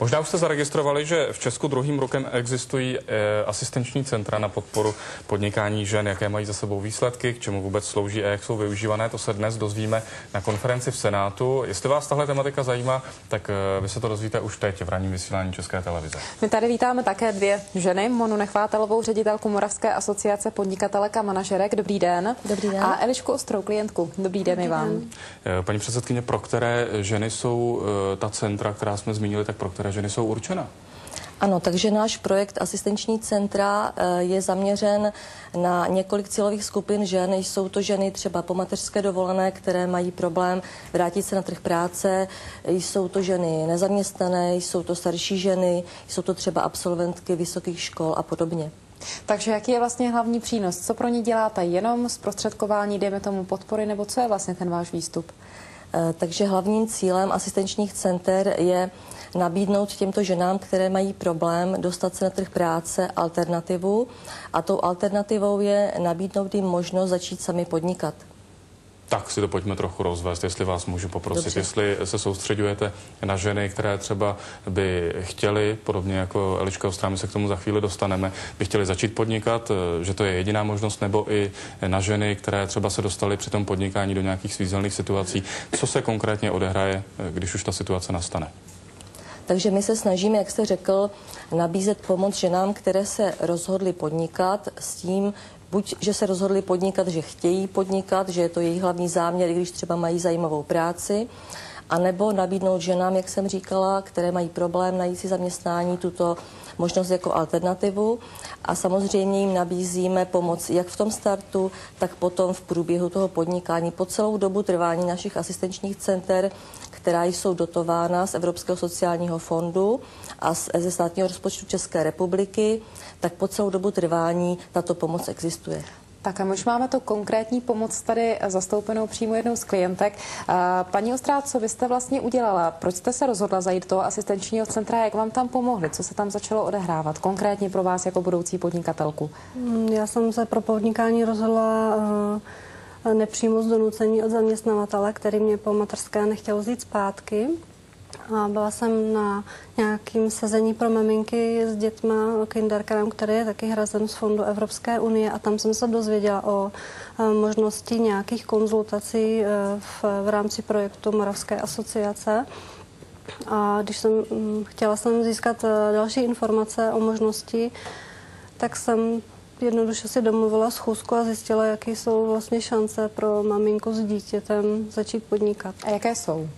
Možná už jste zaregistrovali, že v Česku druhým rokem existují asistenční centra na podporu podnikání žen, jaké mají za sebou výsledky, k čemu vůbec slouží a jak jsou využívané. To se dnes dozvíme na konferenci v Senátu. Jestli vás tahle tematika zajímá, tak vy se to dozvíte už teď v ranním vysílání České televize. My tady vítáme také dvě ženy, Monu Nechvátalovou, ředitelku Moravské asociace podnikatelek a manažerek. Dobrý den. Dobrý den. A Elišku Ostrou, klientku. Dobrý den i vám. Paní předsedkyně, pro které ženy jsou ta centra, která jsme zmínili, tak pro které ženy jsou určena? Ano, takže náš projekt Asistenční centra je zaměřen na několik cílových skupin žen. Jsou to ženy třeba po mateřské dovolené, které mají problém vrátit se na trh práce. Jsou to ženy nezaměstnané, jsou to starší ženy, jsou to třeba absolventky vysokých škol a podobně. Takže jaký je vlastně hlavní přínos? Co pro ní děláte? Jenom zprostředkování, dejme tomu podpory, nebo co je vlastně ten váš výstup? Takže hlavním cílem asistenčních center je nabídnout těmto ženám, které mají problém dostat se na trh práce, alternativu. A tou alternativou je nabídnout jim možnost začít sami podnikat. Tak si to pojďme trochu rozvést, jestli vás můžu poprosit. Dobře. Jestli se soustředujete na ženy, které třeba by chtěly, podobně jako Eliška Ostrá, my se k tomu za chvíli dostaneme, by chtěly začít podnikat, že to je jediná možnost, nebo i na ženy, které třeba se dostaly při tom podnikání do nějakých svízelných situací. Co se konkrétně odehraje, když už ta situace nastane? Takže my se snažíme, jak jste řekl, nabízet pomoc ženám, které se rozhodly podnikat s tím, buď, že se rozhodli podnikat, že chtějí podnikat, že je to jejich hlavní záměr, i když třeba mají zajímavou práci, anebo nabídnout ženám, jak jsem říkala, které mají problém najít si zaměstnání, tuto možnost jako alternativu. A samozřejmě jim nabízíme pomoc jak v tom startu, tak potom v průběhu toho podnikání po celou dobu trvání našich asistenčních center, která jsou dotována z Evropského sociálního fondu a ze státního rozpočtu České republiky, tak po celou dobu trvání tato pomoc existuje. Tak a my už máme tu konkrétní pomoc tady zastoupenou přímo jednou z klientek. Paní Ostrá, co vy jste vlastně udělala? Proč jste se rozhodla zajít do toho asistenčního centra? Jak vám tam pomohli? Co se tam začalo odehrávat? Konkrétně pro vás jako budoucí podnikatelku. Já jsem se pro podnikání rozhodla nepřímo z donucení od zaměstnavatele, který mě po mateřské nechtěl vzít zpátky. A byla jsem na nějakým sezení pro maminky s dětma, kindergarten, který je taky hrazen z fondu Evropské unie, a tam jsem se dozvěděla o možnosti nějakých konzultací v rámci projektu Moravské asociace. A když jsem chtěla získat další informace o možnosti, tak jsem jednoduše si domluvila schůzku a zjistila, jaké jsou vlastně šance pro maminku s dítětem začít podnikat. A jaké jsou?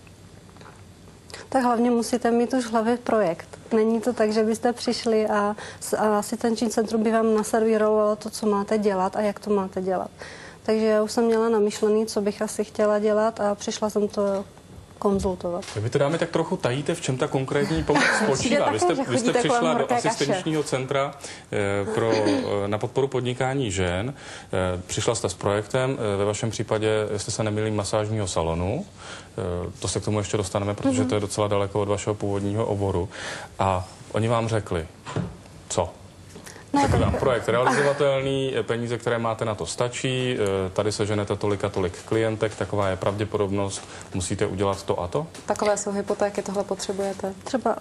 Tak hlavně musíte mít už v hlavě projekt. Není to tak, že byste přišli a asistenční centrum by vám naservírovalo to, co máte dělat a jak to máte dělat. Takže já už jsem měla namyšlený, co bych asi chtěla dělat, a přišla jsem to konzultovat. Vy to dáme tak trochu tajíte, v čem ta konkrétní pomoc spočívá. Vy jste přišla do asistenčního centra na podporu podnikání žen. Přišla jste s projektem, ve vašem případě, jestli se nemýlím, masážního salonu. To se k tomu ještě dostaneme, protože to je docela daleko od vašeho původního oboru. A oni vám řekli, co? Řekli vám, projekt realizovatelný, peníze, které máte, na to stačí, tady seženete tolik a tolik klientek, taková je pravděpodobnost, musíte udělat to a to? Takové jsou hypotéky, tohle potřebujete? Třeba.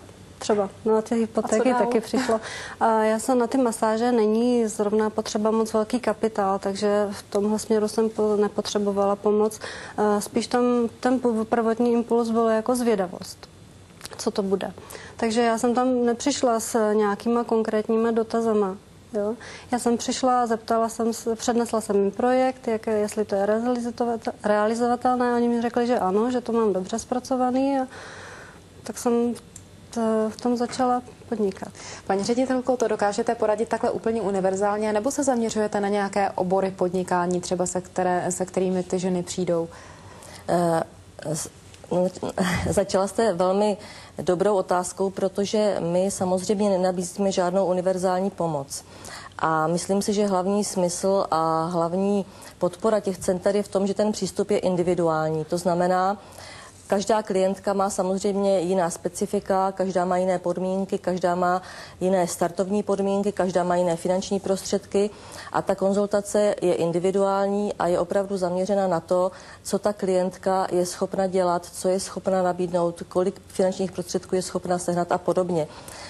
No a ty hypotéky taky přišlo. A já jsem na ty masáže není zrovna potřeba moc velký kapitál, takže v tomhle směru jsem nepotřebovala pomoc. Spíš ten prvotní impuls byl jako zvědavost, co to bude. Takže já jsem tam nepřišla s nějakýma konkrétníma dotazama. Jo? Já jsem přišla a přednesla jsem jim projekt, jestli to je realizovatelné, a oni mi řekli, že ano, že to mám dobře zpracovaný, a tak jsem v tom začala podnikat. Paní ředitelko, to dokážete poradit takhle úplně univerzálně, nebo se zaměřujete na nějaké obory podnikání, třeba se kterými ty ženy přijdou? Začala jste velmi dobrou otázkou, protože my samozřejmě nenabízíme žádnou univerzální pomoc. A myslím si, že hlavní smysl a hlavní podpora těch center je v tom, že ten přístup je individuální. To znamená, Každá klientka má samozřejmě jiná specifika, každá má jiné podmínky, každá má jiné startovní podmínky, každá má jiné finanční prostředky a ta konzultace je individuální a je opravdu zaměřena na to, co ta klientka je schopna dělat, co je schopna nabídnout, kolik finančních prostředků je schopna sehnat a podobně.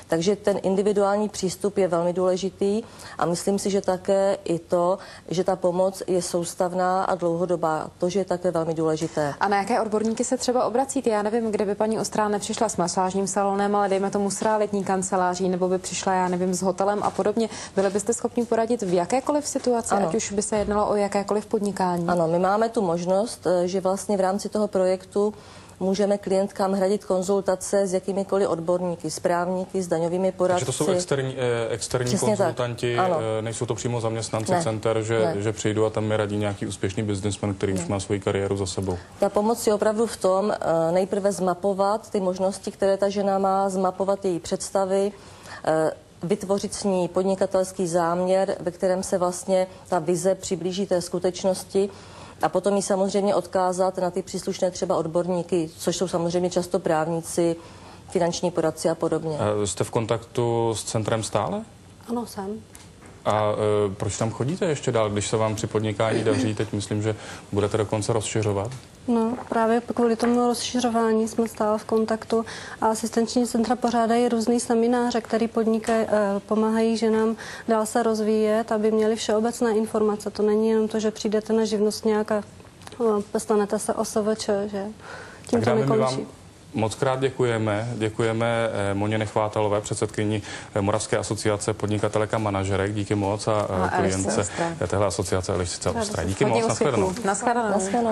Takže ten individuální přístup je velmi důležitý a myslím si, že také i to, že ta pomoc je soustavná a dlouhodobá, to, že je také velmi důležité. A na jaké odborníky se třeba obracíte? Já nevím, kde by paní Ostrá nepřišla s masážním salonem, ale dejme tomu s realitní kanceláří, nebo by přišla, já nevím, s hotelem a podobně. Byli byste schopni poradit v jakékoliv situaci, ať už by se jednalo o jakékoliv podnikání? Ano, my máme tu možnost, že vlastně v rámci toho projektu můžeme klientkám hradit konzultace s jakýmikoliv odborníky, s právníky, s daňovými poradci. Takže to jsou externí konzultanti, nejsou to přímo zaměstnanci center, že přijdou a tam mi radí nějaký úspěšný biznismen, který už má svoji kariéru za sebou. Ta pomoc je opravdu v tom, nejprve zmapovat ty možnosti, které ta žena má, zmapovat její představy, vytvořit s ní podnikatelský záměr, ve kterém se vlastně ta vize přiblíží té skutečnosti, a potom ji samozřejmě odkázat na ty příslušné třeba odborníky, což jsou samozřejmě často právníci, finanční poradci a podobně. Jste v kontaktu s centrem stále? Ano, jsem. A proč tam chodíte ještě dál, když se vám při podnikání daří? Teď myslím, že budete dokonce rozšiřovat. No, právě kvůli tomu rozšiřování jsme stále v kontaktu a asistenční centra pořádají různý semináře, které pomáhají ženám dál se rozvíjet, aby měli všeobecné informace. To není jenom to, že přijdete na živnostňák a stanete se OSVČ, že tím to nekončí. Moc krát děkujeme Moně Nechvátalové, předsedkyni Moravské asociace podnikatelek a manažerek, díky moc a klientce téhle asociace Elišce Ostré. Díky moc, nashledanou. Nashledanou.